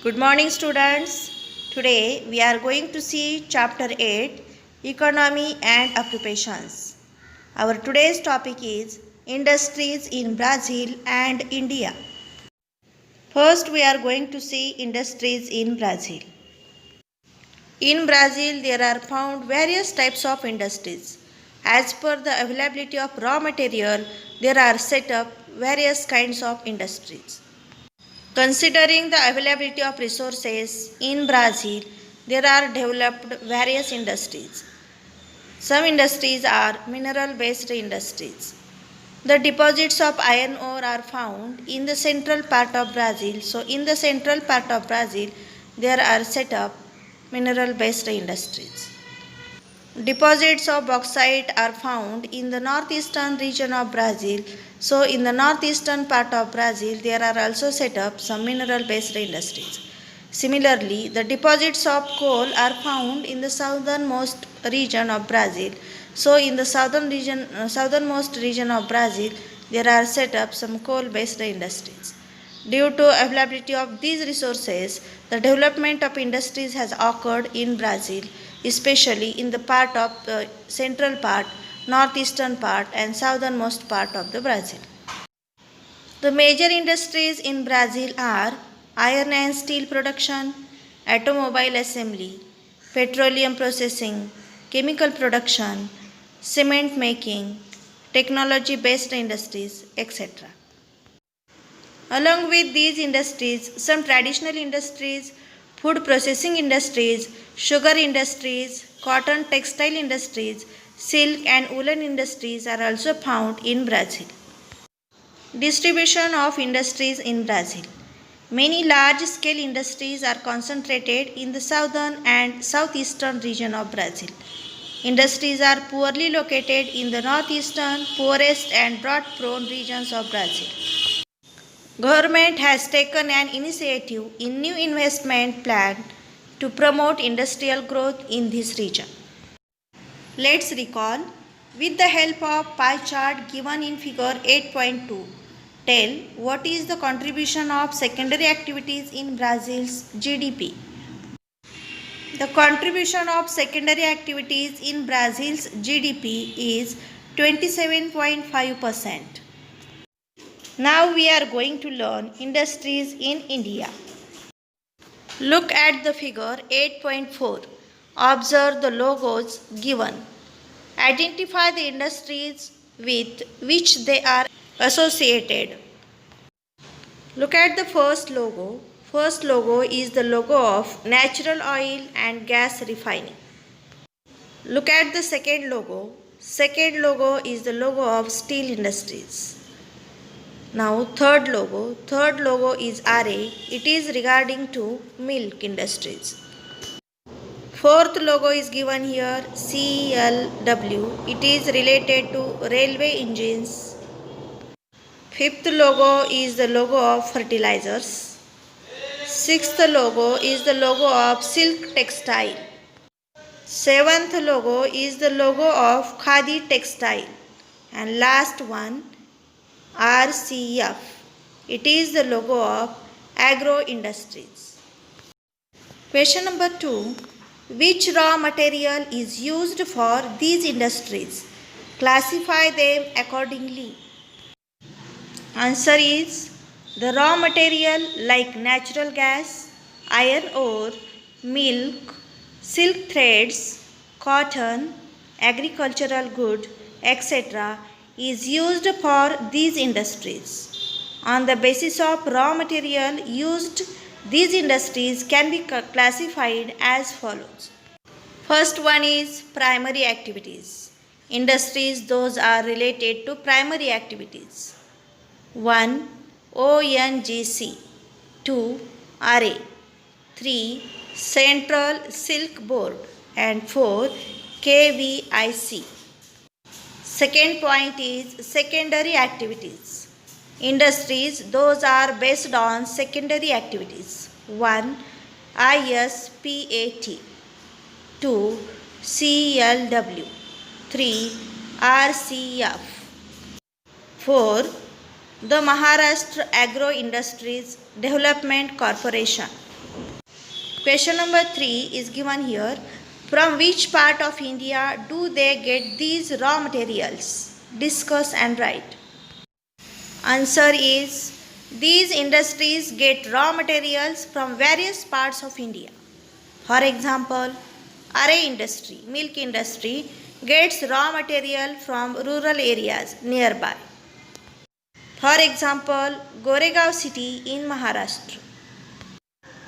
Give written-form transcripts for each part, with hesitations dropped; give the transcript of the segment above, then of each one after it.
Good morning, students. Today we are going to see chapter 8, Economy and Occupations. Our today's topic is Industries in Brazil and India. First, we are going to see industries in Brazil. In Brazil, there are found various types of industries. As per the availability of raw material, there are set up various kinds of industries. Considering the availability of resources in Brazil, there are developed various industries. Some industries are mineral based industries. The deposits of iron ore are found in the central part of Brazil. So, in the central part of Brazil, there are set up mineral based industries. Deposits of bauxite are found in the northeastern region of Brazil. So, in the northeastern part of Brazil, there are also set up some mineral based industries. Similarly, the deposits of coal are found in the southernmost region of Brazil. So, in the southernmost region of Brazil, there are set up some coal based industries. Due to availability of these resources, the development of industries has occurred in Brazil, especially in the part of the central part, northeastern part and southernmost part of the Brazil. The major industries in Brazil are iron and steel production, automobile assembly, petroleum processing, chemical production, cement making, technology based industries, etc. Along with these industries, some traditional industries, food processing industries, sugar industries, cotton textile industries, silk and woolen industries are also found in Brazil. Distribution of industries in Brazil. Many large scale industries are concentrated in the southern and southeastern region of Brazil. Industries are poorly located in the northeastern, poorest and drought prone regions of Brazil. Government has taken an initiative in new investment plan to promote industrial growth in this region. Let's recall with the help of pie chart given in figure 8.2. Tell what is the contribution of secondary activities in Brazil's GDP. The contribution of secondary activities in Brazil's GDP is 27.5%. Now we are going to learn industries in India. Look at the figure 8.4. Observe the logos given. Identify the industries with which they are associated. Look at the first logo. First logo is the logo of natural oil and gas refining. Look at the second logo. Second logo is the logo of steel industries. Now third logo is RA. It is regarding to milk industries. Fourth logo is given here CLW. It is related to railway engines. Fifth logo is the logo of fertilizers. Sixth logo is the logo of silk textile. Seventh logo is the logo of khadi textile. And last one RCF. It is the logo of agro industries. Question number 2. Which raw material is used for these industries? Classify them accordingly. Answer is the raw material like natural gas, iron ore, milk, silk threads, cotton, agricultural good, etc. is used for these industries. On the basis of raw material used, these industries can be classified as follows. First one is primary activities. Industries those are related to primary activities. 1. ONGC. 2. RA. 3. Central Silk Board. And 4. KVIC. Second point is secondary activities. Industries those are based on secondary activities. 1. ISPAT. 2. CLW. 3. RCF. 4. The Maharashtra Agro Industries Development Corporation. Question number 3 is given here. From which part of India do they get these raw materials? Discuss and write. Answer is, these industries get raw materials from various parts of India. For example, Aray industry, milk industry, gets raw material from rural areas nearby. For example, Goregaon city in Maharashtra.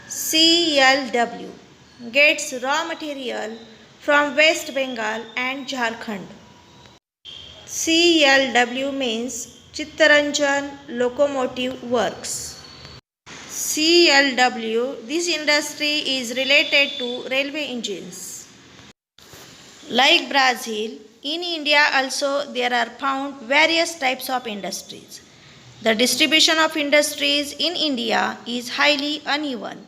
CLW gets raw material from West Bengal and Jharkhand. CLW means Chittaranjan Locomotive Works. CLW, this industry is related to railway engines. Like Brazil, in India also there are found various types of industries. The distribution of industries in India is highly uneven.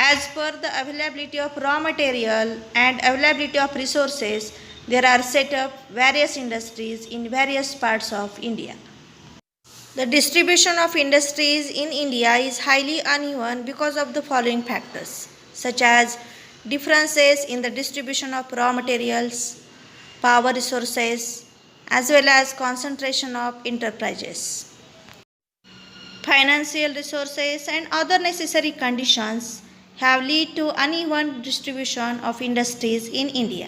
As per the availability of raw material and availability of resources, there are set up various industries in various parts of India. The distribution of industries in India is highly uneven because of the following factors, such as differences in the distribution of raw materials, power resources, as well as concentration of enterprises. Financial resources and other necessary conditions have led to uneven distribution of industries in India.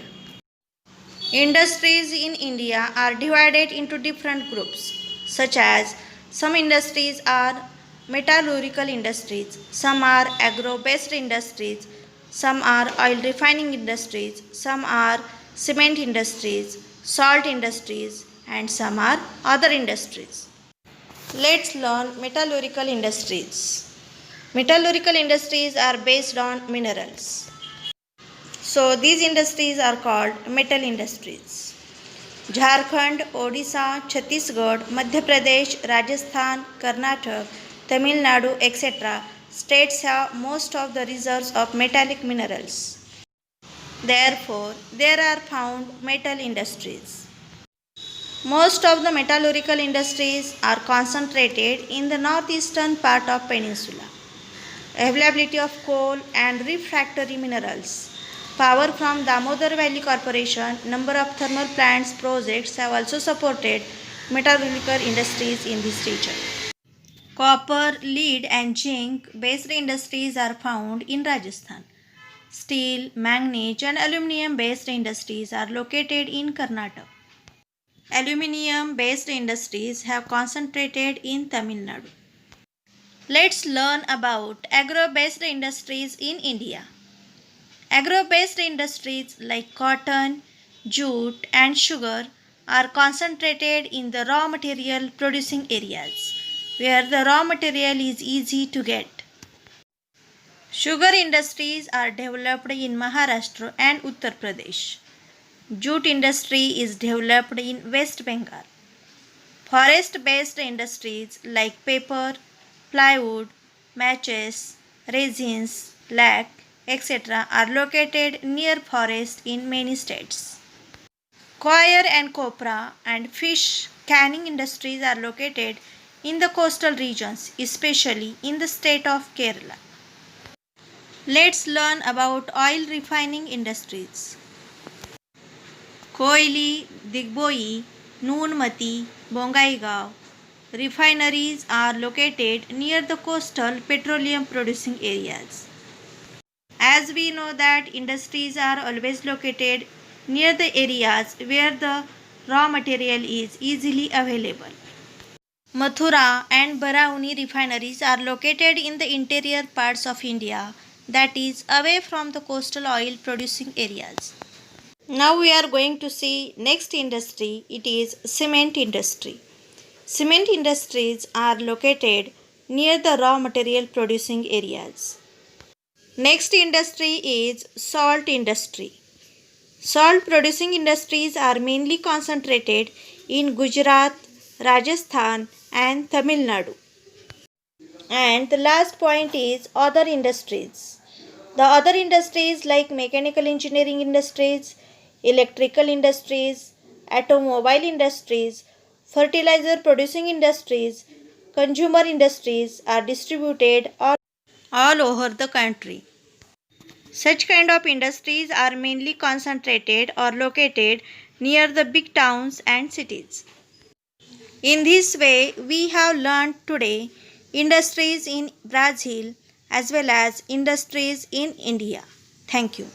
Industries in India are divided into different groups, such as some industries are metallurgical industries, some are agro-based industries, some are oil refining industries, some are cement industries, salt industries, and some are other industries. Let's learn metallurgical industries. Metallurgical industries are based on minerals. So these industries are called metal industries. Jharkhand, Odisha, Chhattisgarh, Madhya Pradesh, Rajasthan, Karnataka, Tamil Nadu, etc. states have most of the reserves of metallic minerals. Therefore, there are found metal industries. Most of the metallurgical industries are concentrated in the northeastern part of peninsula. Availability of coal and refractory minerals. Power from Damodar Valley Corporation, number of thermal plants projects have also supported metallurgical industries in this region. Copper, lead and zinc based industries are found in Rajasthan. Steel, manganese and aluminium based industries are located in Karnataka. Aluminium based industries have concentrated in Tamil Nadu. Let's learn about agro-based industries in India. Agro-based industries like cotton, jute and sugar are concentrated in the raw material producing areas where the raw material is easy to get. Sugar industries are developed in Maharashtra and Uttar Pradesh. Jute industry is developed in West Bengal. Forest-based industries like paper, plywood, matches, resins, lac, etc. are located near forests in many states. Coir and copra and fish canning industries are located in the coastal regions, especially in the state of Kerala. Let's learn about oil refining industries. Koili, Digboi, Noonmati, Bongaigaon refineries are located near the coastal petroleum producing areas. As we know that industries are always located near the areas where the raw material is easily available. Mathura and Barauni refineries are located in the interior parts of India, that is away from the coastal oil producing areas. Now we are going to see next industry, it is cement industry. Cement industries are located near the raw material producing areas. Next industry is salt industry. Salt producing industries are mainly concentrated in Gujarat, Rajasthan and Tamil Nadu. And the last point is other industries. The other industries like mechanical engineering industries, electrical industries, automobile industries, fertilizer producing industries, consumer industries are distributed all over the country. Such kind of industries are mainly concentrated or located near the big towns and cities. In this way, we have learned today industries in Brazil as well as industries in India. Thank you.